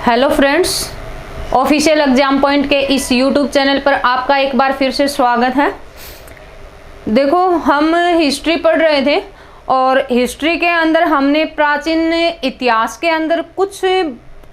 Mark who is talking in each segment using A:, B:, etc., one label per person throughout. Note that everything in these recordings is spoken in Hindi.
A: Hello friends, official exam point के इस यूट्यूब चैनल पर आपका एक बार फिर से स्वागत है। देखो, हम हिस्ट्री पढ़ रहे थे और हिस्ट्री के अंदर हमने प्राचीन इतिहास के अंदर कुछ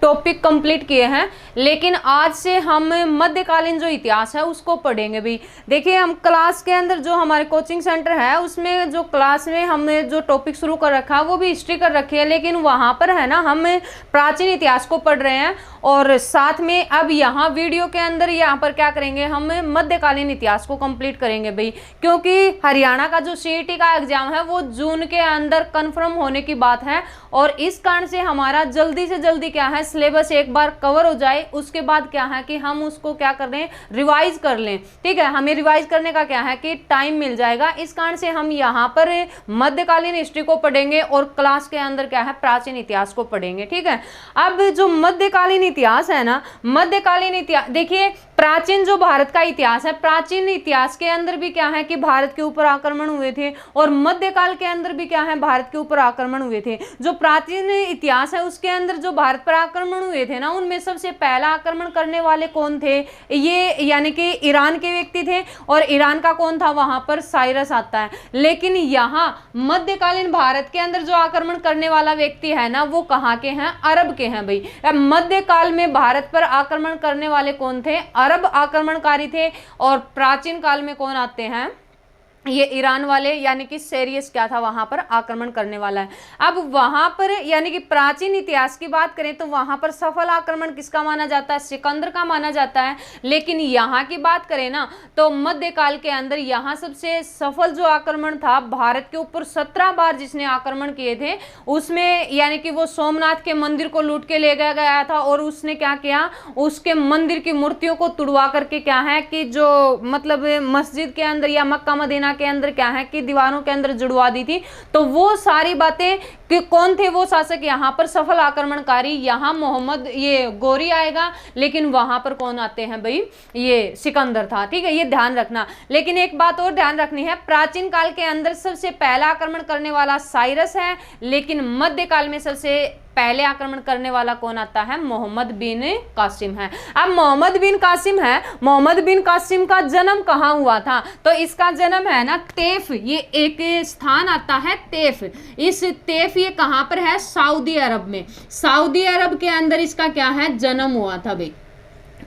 A: टॉपिक कंप्लीट किए हैं, लेकिन आज से हम मध्यकालीन जो इतिहास है उसको पढ़ेंगे भी। देखिए, हम क्लास के अंदर जो हमारे कोचिंग सेंटर है उसमें जो क्लास में हमने जो टॉपिक शुरू कर रखा है वो भी हिस्ट्री कर रखी है, लेकिन वहाँ पर है ना हम प्राचीन इतिहास को पढ़ रहे हैं और साथ में अब यहाँ वीडियो के अंदर यहाँ पर क्या करेंगे, हम मध्यकालीन इतिहास को कंप्लीट करेंगे भाई। क्योंकि हरियाणा का जो सीईटी का एग्जाम है वो जून के अंदर कन्फर्म होने की बात है और इस कारण से हमारा जल्दी से जल्दी क्या है सिलेबस एक बार कवर हो जाए, उसके बाद क्या है कि हम उसको क्या कर लें, रिवाइज कर लें। ठीक है, हमें रिवाइज करने का क्या है कि टाइम मिल जाएगा। इस कारण से हम यहाँ पर मध्यकालीन हिस्ट्री को पढ़ेंगे और क्लास के अंदर क्या है प्राचीन इतिहास को पढ़ेंगे। ठीक है, अब जो मध्यकालीन इतिहास है ना, मध्यकालीन इतिहास देखिए, प्राचीन जो भारत का इतिहास है, प्राचीन इतिहास के अंदर भी क्या है कि भारत के ऊपर आक्रमण हुए थे और मध्यकाल के अंदर भी क्या है भारत के ऊपर आक्रमण हुए थे। जो प्राचीन इतिहास है उसके अंदर जो भारत पर आक्रमण हुए थे ना, उनमें सबसे पहला आक्रमण करने वाले कौन थे, ये यानी कि ईरान के व्यक्ति थे और ईरान का कौन था, वहां पर साइरस आता है। लेकिन यहाँ मध्यकालीन भारत के अंदर जो आक्रमण करने वाला व्यक्ति है ना, वो कहाँ के हैं, अरब के हैं भाई। मध्यकाल में भारत पर आक्रमण करने वाले कौन थे, अरब आक्रमणकारी थे और प्राचीन काल में कौन आते हैं, ये ईरान वाले, यानी कि सेरियस क्या था वहां पर आक्रमण करने वाला है। अब वहां पर यानी कि प्राचीन इतिहास की बात करें तो वहां पर सफल आक्रमण किसका माना जाता है, सिकंदर का माना जाता है। लेकिन यहाँ की बात करें ना तो मध्यकाल के अंदर यहाँ सबसे सफल जो आक्रमण था भारत के ऊपर 17 बार जिसने आक्रमण किए थे, उसमें यानी कि वो सोमनाथ के मंदिर को लूट के ले गया था और उसने क्या किया, उसके मंदिर की मूर्तियों को तुड़वा करके क्या है कि जो मतलब मस्जिद के अंदर या मक्का मदीना के अंदर क्या है कि दीवारों के अंदर जुड़वा दी थी। तो वो सारी बातें कि कौन थे वो शासक यहाँ पर सफल आक्रमणकारी, यहाँ मोहम्मद ये गोरी आएगा, लेकिन वहां पर कौन आते हैं भाई, ये सिकंदर था। ठीक है, ये ध्यान रखना। लेकिन एक बात और ध्यान रखनी है, प्राचीन काल के अंदर सबसे पहला आक्रमण करने वाला साइरस है, लेकिन मध्यकाल में सबसे पहले आक्रमण करने वाला कौन आता है, मोहम्मद बिन कासिम है। अब मोहम्मद बिन कासिम है, मोहम्मद बिन कासिम का जन्म कहाँ हुआ था, तो इसका जन्म है ना तेफ, ये एक स्थान आता है तेफ। इस तेफ ये कहाँ पर है, सऊदी अरब में। सऊदी अरब के अंदर इसका क्या है, जन्म हुआ था भाई।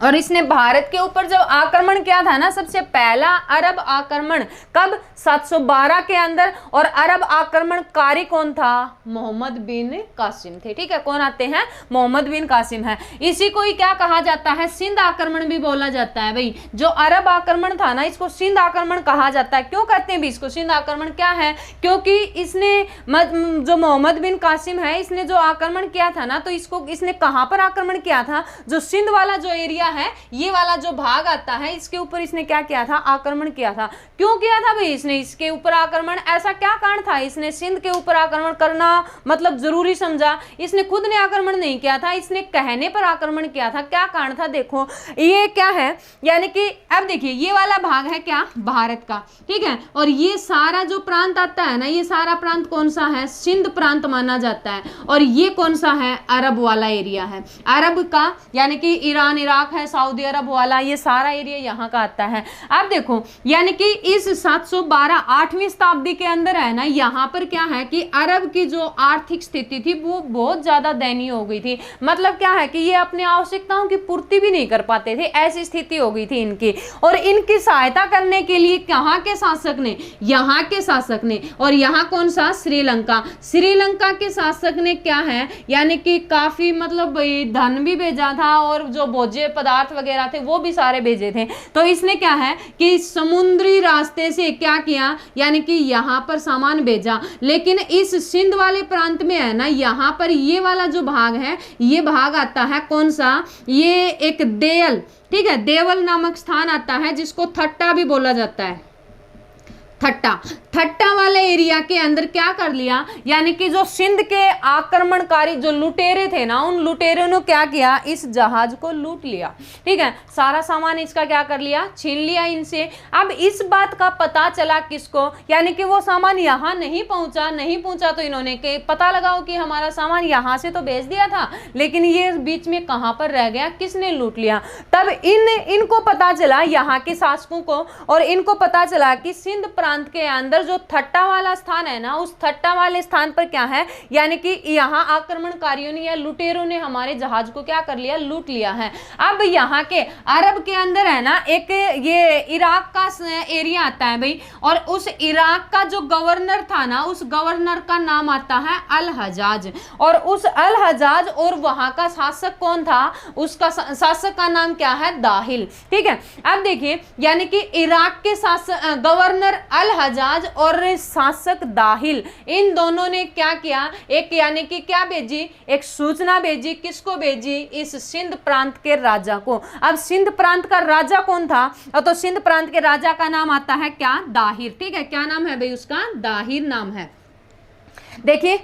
A: और इसने भारत के ऊपर जब आक्रमण किया था ना, सबसे पहला अरब आक्रमण कब, 712 के अंदर। और अरब आक्रमणकारी कौन था, मोहम्मद बिन कासिम थे। ठीक है, कौन आते हैं, मोहम्मद बिन कासिम है। इसी को ही क्या कहा जाता है, सिंध आक्रमण भी बोला जाता है भाई। जो अरब आक्रमण था ना, इसको सिंध आक्रमण कहा जाता है। क्यों कहते हैं भी इसको सिंध आक्रमण, क्या है, क्योंकि इसने जो मोहम्मद बिन कासिम है, इसने जो आक्रमण किया था ना, तो इसको इसने कहां पर आक्रमण किया था, जो सिंध वाला जो एरिया है, ये वाला जो भाग आता है, इसके ऊपर इसने क्या किया था, आक्रमण किया था। क्यों किया था भाई इसने इसके ऊपर आक्रमण, ऐसा क्या कारण था इसने सिंध के ऊपर आक्रमण करना मतलब जरूरी समझा। इसने खुद ने आक्रमण नहीं किया था, इसने कहने पर आक्रमण किया था। क्या कारण था, देखो ये क्या है, यानी कि अब देखिए ये वाला भाग है क्या, भारत का। ठीक है, और ये सारा जो प्रांत आता है ना, ये सारा प्रांत कौन सा है, सिंध प्रांत माना जाता है। और ये कौन सा है, अरब वाला एरिया है, अरब का, यानी कि ईरान इराक है, सऊदी अरब वाला, ये सारा एरिया यहाँ का आता है। अब देखो, यानी कि इस 712 8वीं शताब्दी के अंदर है ना, यहाँ पर क्या है कि अरब की जो आर्थिक स्थिति थी वो बहुत ज्यादा दयनीय हो गई थी। मतलब क्या है कि ये अपनी आवश्यकताओं की पूर्ति भी नहीं कर पाते थे, ऐसी स्थिति हो गई थी इनकी। और इनकी सहायता करने के लिए कहाँ के शासक ने, यहाँ के शासक ने। और यहाँ कौन सा, श्रीलंका, श्रीलंका के शासक ने क्या है, यानी कि काफी मतलब धन भी भेजा था और जो भोज्य पदार्थ वगैरह थे वो भी सारे भेजे थे। तो इसने क्या है कि समुद्री रास्ते से क्या किया, यानी कि यहाँ पर सामान भेजा। लेकिन इस सिंध वाले प्रांत में है ना, यहाँ पर ये वाला जो भाग है, ये भाग आता है कौन सा, ये एक देयल, ठीक है, देवल नामक स्थान आता है, जिसको थट्टा भी बोला जाता है। ठट्टा वाले एरिया के अंदर क्या कर लिया, यानी कि जो सिंध के आक्रमणकारी जो लुटेरे थे ना, उन लुटेरों ने क्या किया, इस जहाज को लूट लिया। ठीक है, सारा सामान इसका क्या कर लिया, छीन लिया इनसे। अब इस बात का पता चला किसको, यानी कि वो सामान यहाँ नहीं पहुंचा तो इन्होंने के पता लगाओ कि हमारा सामान यहाँ से तो भेज दिया था, लेकिन ये बीच में कहाँ पर रह गया, किसने लूट लिया। तब इनको पता चला, यहाँ के शासकों को, और इनको पता चला कि सिंध प्रांत के अंदर जो ठट्टा वाला स्थान है ना, उस ठट्टा वाले स्थान पर क्या है, यानी कि यहाँ आक्रमणकारियों ने या लुटेरों ने हमारे जहाज को क्या कर लिया, लूट लिया है। अब यहाँ के अरब के अंदर है ना, एक ये इराक का एरिया आता है भाई, और उस इराक का जो गवर्नर था ना, उस गवर्नर का नाम आता है अल हजाज, और उस अल हजाज और वहां का शासक कौन था, उसका शासक का नाम क्या है, दाहिल। ठीक है, अब देखिए, यानी कि इराक के शासक गवर्नर अल हजाज और शासक दाहिल, इन दोनों ने क्या किया, एक यानी कि क्या भेजी, एक सूचना भेजी, किसको भेजी, इस सिंध प्रांत के राजा को। अब सिंध प्रांत का राजा कौन था, तो सिंध प्रांत के राजा का नाम आता है क्या, दाहिर। ठीक है, क्या नाम है भाई उसका, दाहिर नाम है। देखिए,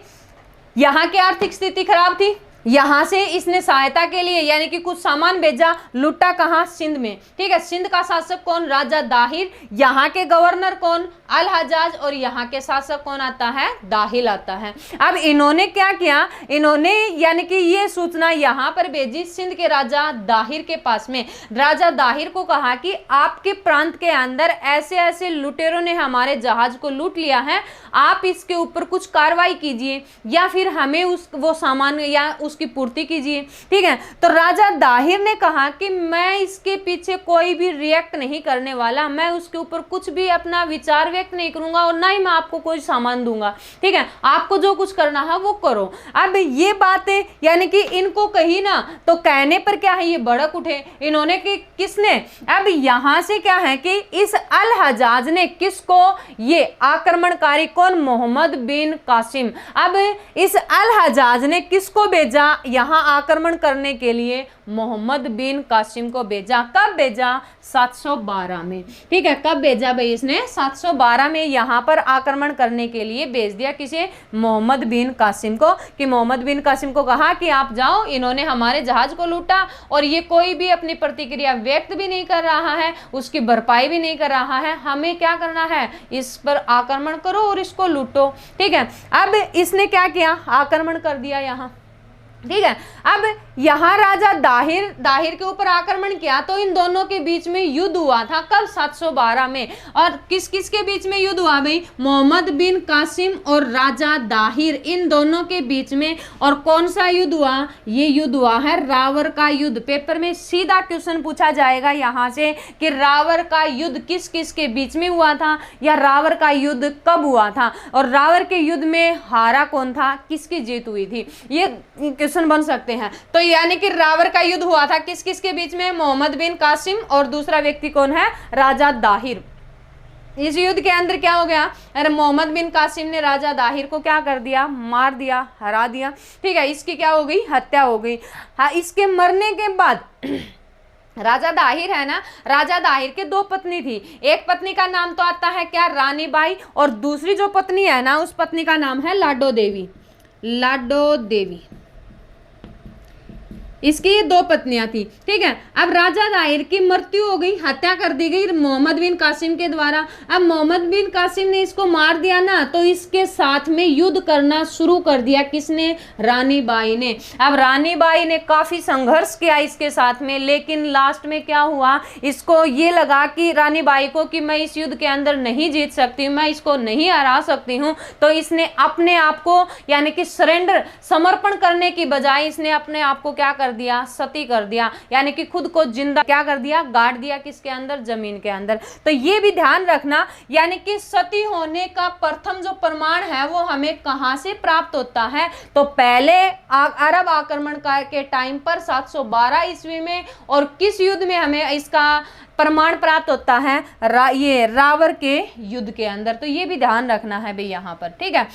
A: यहां की आर्थिक स्थिति खराब थी, यहां से इसने सहायता के लिए यानी कि कुछ सामान भेजा, लूटा कहां, सिंध में। ठीक है, सिंध का शासक कौन, राजा दाहिर, यहाँ के गवर्नर कौन, अल हजाज, और यहाँ के शासक कौन आता है, दाहिल आता है। अब इन्होंने क्या किया, इन्होंने यानी कि ये सूचना यहाँ पर भेजी सिंध के राजा दाहिर के पास में। राजा दाहिर को कहा कि आपके प्रांत के अंदर ऐसे ऐसे लुटेरों ने हमारे जहाज को लूट लिया है, आप इसके ऊपर कुछ कार्रवाई कीजिए या फिर हमें वो सामान या उसकी पूर्ति कीजिए। ठीक है, तो राजा दाहिर ने कहा कि मैं इसके पीछे कोई भी रिएक्ट नहीं करने वाला, मैं उसके ऊपर कुछ भी अपना विचार व्यक्त नहीं करूंगा और ना ही मैं आपको कोई सामान दूंगा। ठीक है, आपको जो कुछ करना है वो करो। अब ये बातें यानी कि इनको कही ना, तो कहने पर क्या है, ये भड़क उठे इन्होंने कि किसने, अब यहां से क्या है कि इस अल हजाज ने किसको, ये आक्रमणकारी कौन, मोहम्मद बिन कासिम। अब इस अल हजाज ने किसको भेजा, यहां आक्रमण करने के लिए, मोहम्मद बिन कासिम को भेजा। कब भेजा, 712 में। ठीक है, कब भेजा भाई इसने, 712 में यहां पर आक्रमण करने के लिए भेज दिया, किसे, मोहम्मद बिन कासिम को, कि मोहम्मद बिन कासिम को कहा कि आप जाओ, इन्होंने हमारे जहाज को लूटा और ये कोई भी अपनी प्रतिक्रिया व्यक्त भी नहीं कर रहा है, उसकी भरपाई भी नहीं कर रहा है, हमें क्या करना है, इस पर आक्रमण करो और इसको लूटो। ठीक है, अब इसने क्या किया, आक्रमण कर दिया यहां। ठीक है, अब यहां राजा दाहिर के ऊपर आक्रमण किया, तो इन दोनों के बीच में युद्ध हुआ था, कब, 712 में। और किस किस के बीच में युद्ध हुआ भाई, मोहम्मद बिन कासिम और राजा दाहिर, इन दोनों के बीच में। और कौन सा युद्ध हुआ, ये युद्ध हुआ है रावर का युद्ध। पेपर में सीधा क्वेश्चन पूछा जाएगा यहां से कि रावर का युद्ध किस किस के बीच में हुआ था, या रावर का युद्ध कब हुआ था, और रावर के युद्ध में हारा कौन था, किसकी जीत हुई थी, ये क्वेश्चन बन सकते हैं। तो यानी कि रावर का युद्ध हुआ था किस किस के बीच में, मोहम्मद बिन कासिम और दूसरा व्यक्ति कौन है, राजा दाहिर। इस युद्ध के अंदर क्या हो गया, अरे मोहम्मद बिन कासिम ने राजा दाहिर को क्या कर दिया, मार दिया, हरा दिया। ठीक है, इसकी क्या हो गई, हत्या हो गई। हाँ, इसके मरने के बाद राजा दाहिर है ना, राजा दाहिर के दो पत्नी थी, एक पत्नी का नाम तो आता है क्या, रानी बाई, और दूसरी जो पत्नी है ना, उस पत्नी का नाम है लाडो देवी। लाडो देवी, इसकी ये दो पत्नियां थी। ठीक है, अब राजा दाहिर की मृत्यु हो गई, हत्या कर दी गई मोहम्मद बिन कासिम के द्वारा। अब मोहम्मद बिन कासिम ने इसको मार दिया ना, तो इसके साथ में युद्ध करना शुरू कर दिया, किसने, रानी बाई ने। अब रानी बाई ने काफी संघर्ष किया इसके साथ में, लेकिन लास्ट में क्या हुआ, इसको ये लगा कि रानी बाई को कि मैं इस युद्ध के अंदर नहीं जीत सकती, मैं इसको नहीं हरा सकती हूँ, तो इसने अपने आप को यानी कि सरेंडर, समर्पण करने की बजाय इसने अपने आप को क्या दिया, सती कर दिया, यानी कि खुद को जिंदा क्या कर दिया, गाड़ दिया, किसके अंदर, जमीन के अंदर। तो ये भी ध्यान रखना, यानी कि सती होने का प्रथम जो प्रमाण है वो हमें कहां से प्राप्त होता है, तो पहले अरब आक्रमण के टाइम पर 712 ईस्वी में, और किस युद्ध में हमें इसका प्रमाण प्राप्त होता है, ये रावर के युद्ध के अंदर। तो ये भी ध्यान रखना है भाई यहाँ पर। ठीक है,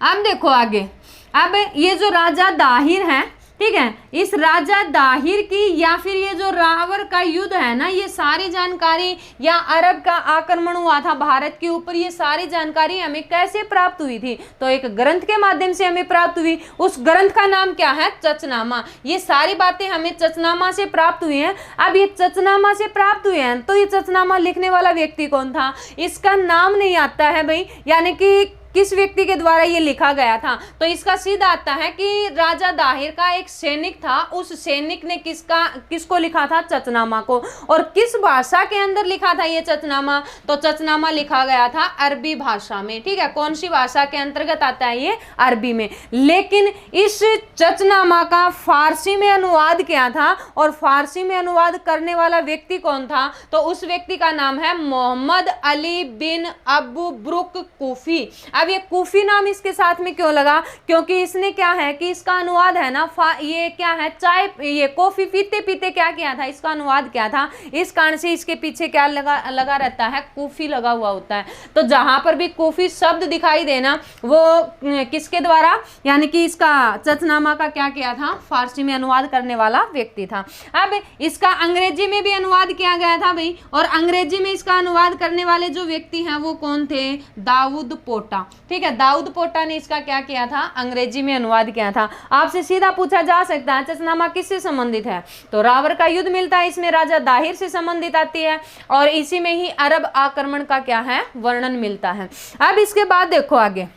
A: अब देखो आगे, अब ये जो राजा दाहिर है, ठीक है, इस राजा दाहिर की या फिर ये जो रावर का युद्ध है ना, ये सारी जानकारी या अरब का आक्रमण हुआ था भारत के ऊपर, ये सारी जानकारी हमें कैसे प्राप्त हुई थी? तो एक ग्रंथ के माध्यम से हमें प्राप्त हुई। उस ग्रंथ का नाम क्या है? चचनामा। ये सारी बातें हमें चचनामा से प्राप्त हुई हैं। अब ये चचनामा से प्राप्त हुए हैं तो ये चचनामा लिखने वाला व्यक्ति कौन था? इसका नाम नहीं आता है भाई, यानी कि किस व्यक्ति के द्वारा ये लिखा गया था? तो इसका सीधा आता है कि राजा दाहिर का एक सैनिक था, उस सैनिक ने किसको लिखा था? चचनामा को। और किस भाषा के अंदर लिखा था ये चचनामा? तो चचनामा लिखा गया था अरबी भाषा में। ठीक है, कौन सी भाषा के अंतर्गत आता है ये? अरबी में। लेकिन इस चचनामा का फारसी में अनुवाद किया था, और फारसी में अनुवाद करने वाला व्यक्ति कौन था? तो उस व्यक्ति का नाम है मोहम्मद अली बिन अबू ब्रुक कूफी। अब ये कूफी नाम इसके साथ में क्यों लगा? क्योंकि इसने क्या है कि इसका अनुवाद है ना, ये क्या है, चाय, ये कॉफी पीते पीते क्या किया था? इसका अनुवाद किया था। इस कारण से इसके पीछे क्या लगा रहता है? कूफी लगा हुआ होता है। तो जहां पर भी कूफी शब्द दिखाई देना, वो किसके द्वारा, यानी कि इसका चचनामा का क्या किया था? फारसी में अनुवाद करने वाला व्यक्ति था। अब इसका अंग्रेजी में भी अनुवाद किया गया था भाई, और अंग्रेजी में इसका अनुवाद करने वाले जो व्यक्ति हैं वो कौन थे? दाऊद पोटा। ठीक है, दाऊद पोटा ने इसका क्या किया था? अंग्रेजी में अनुवाद किया था। आपसे सीधा पूछा जा सकता है चचनामा किससे संबंधित है? तो रावर का युद्ध मिलता है, इसमें राजा दाहिर से संबंधित आती है, और इसी में ही अरब आक्रमण का क्या है? वर्णन मिलता है। अब इसके बाद देखो आगे,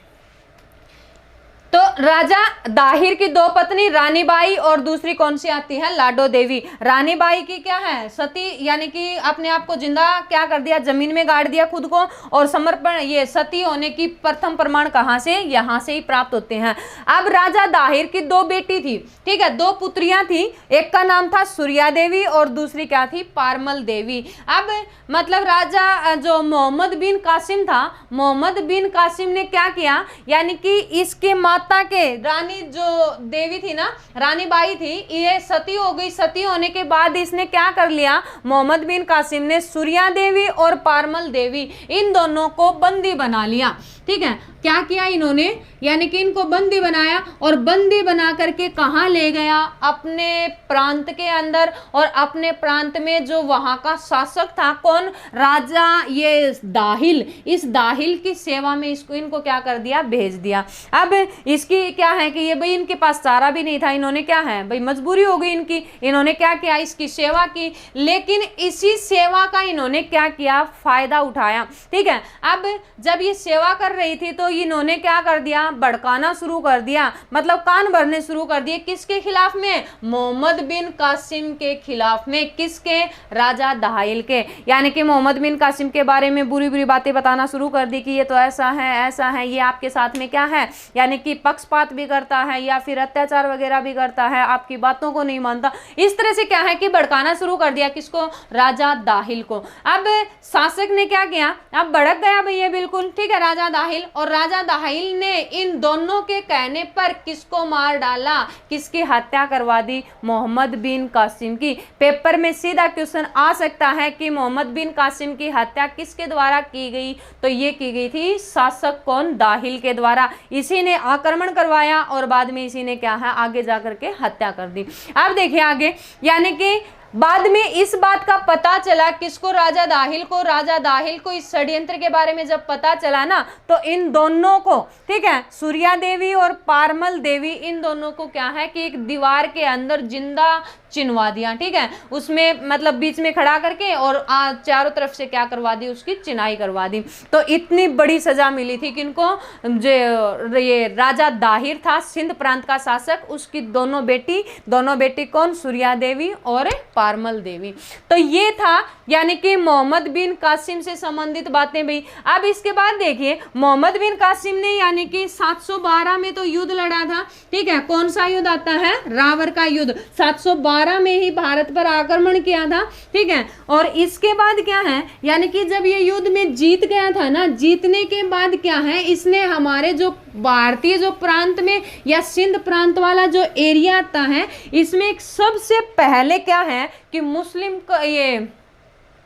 A: तो राजा दाहिर की दो पत्नी रानी बाई और दूसरी कौन सी आती है? लाडो देवी। रानी बाई की क्या है? सती, यानी कि अपने आप को जिंदा क्या कर दिया? जमीन में गाड़ दिया खुद को, और समर्पण, ये सती होने की प्रथम प्रमाण कहां से? यहां से ही प्राप्त होते हैं। अब राजा दाहिर की दो बेटी थी, ठीक है, दो पुत्रियां थी। एक का नाम था सूर्या देवी और दूसरी क्या थी? पारमल देवी। अब मतलब राजा जो मोहम्मद बिन कासिम था, मोहम्मद बिन कासिम ने क्या किया, यानी कि इसके माता के, रानी जो देवी थी ना, रानी बाई थी, ये सती हो गई। सती होने के बाद इसने क्या कर लिया? मोहम्मद बिन कासिम ने सूर्या देवी और पारमल देवी, इन दोनों को बंदी बना लिया। ठीक है, क्या किया इन्होंने, यानी कि इनको बंदी बनाया, और बंदी बना करके कहाँ ले गया? अपने प्रांत के अंदर, और अपने प्रांत में जो वहां का शासक था, कौन? राजा ये दाहिल, इस दाहिल की सेवा में इनको क्या कर दिया? भेज दिया। अब इसकी क्या है कि ये भाई इनके पास चारा भी नहीं था, इन्होंने क्या है भाई, मजबूरी हो गई इनकी, इन्होंने क्या किया? इसकी सेवा की। लेकिन इसी सेवा का इन्होंने क्या किया? फायदा उठाया। ठीक है, अब जब ये सेवा कर रही थी तो इन्होंने क्या कर दिया? भड़काना शुरू कर दिया, मतलब कान भरने शुरू कर दिए। किसके खिलाफ में? मोहम्मद बिन कासिम के खिलाफ में। किसके? राजा दाहिल के। यानी कि मोहम्मद बिन कासिम के बारे में बुरी बुरी बातें बताना शुरू कर दी कि ये तो ऐसा है, ये आपके साथ में क्या है, यानी कि पक्षपात भी करता है या फिर अत्याचार वगैरह भी करता है, आपकी बातों को नहीं मानता। इस तरह से क्या है कि भड़काना शुरू कर दिया। किसको? राजा दाहिल को। अब शासक ने क्या किया? अब भड़क गया भैया बिल्कुल, ठीक है, राजा दाहिल। और राजा दाहिल ने इन दोनों के कहने पर किसको मार डाला? किसकी हत्या करवा दी? मोहम्मद बिन कासिम की। पेपर में सीधा क्वेश्चन आ सकता है कि मोहम्मद बिन कासिम की हत्या किसके द्वारा की गई? तो ये की गई थी शासक कौन? दाहिल के द्वारा। इसी ने आक्रमण करवाया और बाद में इसी ने क्या है? आगे जाकर के हत्या कर दी। अब देखिए आगे, यानी कि बाद में इस बात का पता चला किसको? राजा दाहिल को। राजा दाहिल को इस षड्यंत्र के बारे में जब पता चला ना, तो इन दोनों को, ठीक है, सूर्या देवी और पारमल देवी, इन दोनों को क्या है कि एक दीवार के अंदर जिंदा चिनवा दिया। ठीक है, उसमें मतलब बीच में खड़ा करके और चारों तरफ से क्या करवा दी? उसकी चिनाई करवा दी। तो इतनी बड़ी सजा मिली थी किनको? जो ये राजा दाहिर था, सिंध प्रांत का शासक, उसकी दोनों बेटी कौन? सूर्या देवी और पारमल देवी। तो ये था यानी कि मोहम्मद बिन कासिम से संबंधित बातें भी। अब इसके बाद देखिए, मोहम्मद बिन कासिम ने यानी कि 712 में तो युद्ध लड़ा था। ठीक है, कौन सा युद्ध आता है? रावर का युद्ध। 712 में ही भारत पर आक्रमण किया था। ठीक है, और इसके बाद क्या है, यानी कि जब ये युद्ध में जीत गया था ना, जीतने के बाद क्या है, इसने हमारे जो भारतीय जो प्रांत में या सिंध प्रांत वाला जो एरिया आता है, इसमें एक सबसे पहले क्या है कि मुस्लिम ये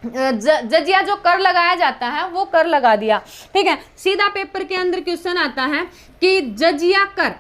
A: जजिया जो कर लगाया जाता है वो कर लगा दिया। ठीक है, सीधा पेपर के अंदर क्वेश्चन आता है कि जजिया कर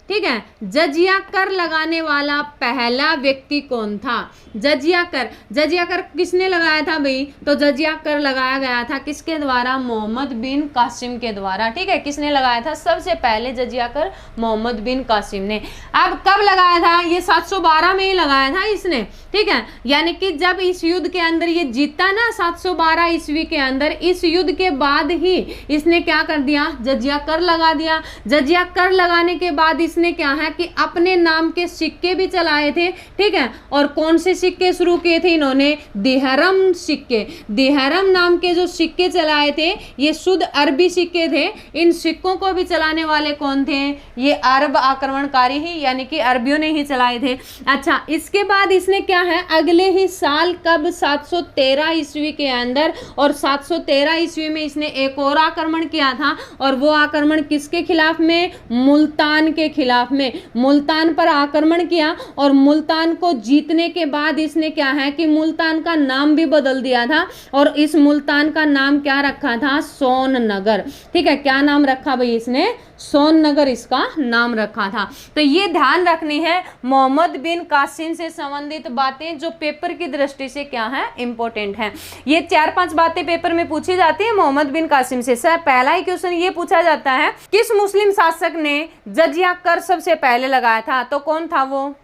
A: ठीक है, जजिया कर लगाने वाला पहला व्यक्ति कौन था? जजिया कर किसने लगाया था भाई? तो जजिया कर लगाया गया था किसके द्वारा? मोहम्मद बिन कासिम के द्वारा। ठीक है, किसने लगाया था? सबसे पहले जजिया कर मोहम्मद बिन कासिम ने। अब कब लगाया था? ये 712 में ही लगाया था इसने। ठीक है, यानी कि जब इस युद्ध के अंदर ये जीता ना 712 ईस्वी के अंदर, इस युद्ध के बाद ही इसने क्या कर दिया? जजिया कर लगा दिया। जजिया कर लगाने के बाद इसने क्या है कि अपने नाम के सिक्के भी चलाए थे। ठीक है, और कौन से सिक्के शुरू किए थे इन्होंने? दिहरम सिक्के। दिहरम नाम के जो सिक्के चलाए थे ये शुद्ध अरबी सिक्के थे। इन सिक्कों को भी चलाने वाले कौन थे? ये अरब आक्रमणकारी ही, यानी कि अरबियों ने ही चलाए थे। अच्छा, इसके बाद इसने क्या है, अगले ही साल कब? 713 ईस्वी के अंदर, और 713 ईस्वी में इसने एक और आक्रमण किया था, और वो आक्रमण किसके खिलाफ में? मुल्तान के खिलाफ में। मुल्तान पर आक्रमण किया, और मुल्तान को जीतने के बाद इसने क्या है कि मुल्तान का नाम भी बदल दिया था, और इस मुल्तान का नाम क्या रखा था? सोननगर। ठीक है, क्या नाम रखा भाई इसने? सोननगर इसका नाम रखा था। तो ये ध्यान रखनी है मोहम्मद बिन कासिम से संबंधित बातें जो पेपर की दृष्टि से क्या है? इंपॉर्टेंट है। ये 4-5 बातें पेपर में पूछी जाती है मोहम्मद बिन कासिम से। सर पहला ही क्वेश्चन ये पूछा जाता है, किस मुस्लिम शासक ने जजिया कर सबसे पहले लगाया था? तो कौन था वो?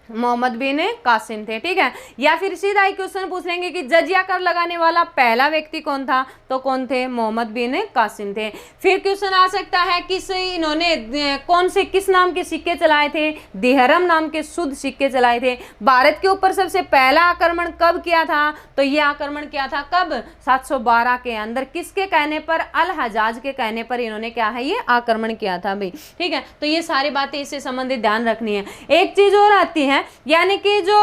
A: मोहम्मद बिन कासिम थे। ठीक है, या फिर सीधा ही क्वेश्चन पूछ लेंगे कि जजिया कर लगाने वाला पहला व्यक्ति कौन था? तो कौन थे? मोहम्मद बिन कासिम थे। फिर क्वेश्चन आ सकता है किस इन्होंने कौन से किस नाम के सिक्के चलाए थे? दिहरम नाम के शुद्ध सिक्के चलाए थे। भारत के ऊपर सबसे पहला आक्रमण कब किया था? तो ये आक्रमण किया था कब? 712 के अंदर। किसके कहने पर? अल हजाज के कहने पर इन्होंने क्या है ये आक्रमण किया था भाई। ठीक है, तो ये सारी बातें इससे संबंधित ध्यान रखनी है। एक चीज और आती है, यानी कि जो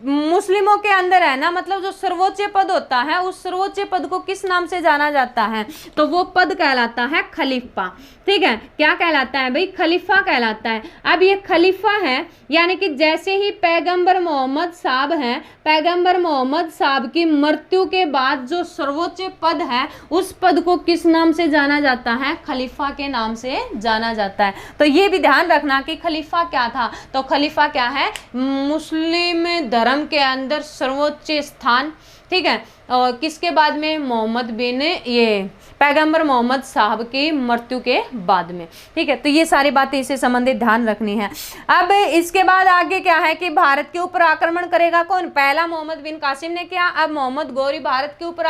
A: मुस्लिमों के अंदर है ना, मतलब जो सर्वोच्च पद होता है, उस सर्वोच्च पद को किस नाम से जाना जाता है? तो वो पद कहलाता है खलीफा। ठीक है, क्या कहलाता है भाई? खलीफा कहलाता है। अब ये खलीफा है, यानी कि जैसे ही पैगंबर मोहम्मद साहब हैं, पैगंबर मोहम्मद साहब की मृत्यु के बाद जो सर्वोच्च पद है, उस पद को किस नाम से जाना जाता है? खलीफा के नाम से जाना जाता है। तो ये भी ध्यान रखना कि खलीफा क्या था। तो खलीफा क्या है? मुस्लिम धर्म के अंदर सर्वोच्च स्थान। ठीक है, और किसके बाद में? मोहम्मद बिन ये पैगंबर मोहम्मद साहब की मृत्यु के बाद में। ठीक है, तो ये सारी बातें इससे संबंधित ध्यान रखनी है। अब इसके बाद आगे क्या है कि भारत के ऊपर आक्रमण करेगा कौन? पहला मोहम्मद बिन कासिम ने किया, अब मोहम्मद गौरी भारत के ऊपर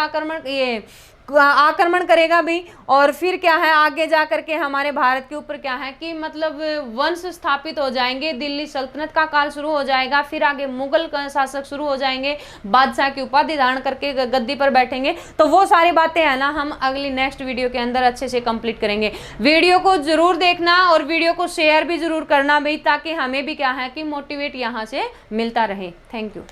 A: आक्रमण करेगा भी। और फिर क्या है, आगे जा करके हमारे भारत के ऊपर क्या है कि मतलब वंश स्थापित हो जाएंगे, दिल्ली सल्तनत का काल शुरू हो जाएगा, फिर आगे मुगल शासक शुरू हो जाएंगे, बादशाह की उपाधि धारण करके गद्दी पर बैठेंगे। तो वो सारी बातें है ना, हम अगली नेक्स्ट वीडियो के अंदर अच्छे से कंप्लीट करेंगे। वीडियो को जरूर देखना और वीडियो को शेयर भी जरूर करना भाई, ताकि हमें भी क्या है कि मोटिवेट यहाँ से मिलता रहे। Thank you.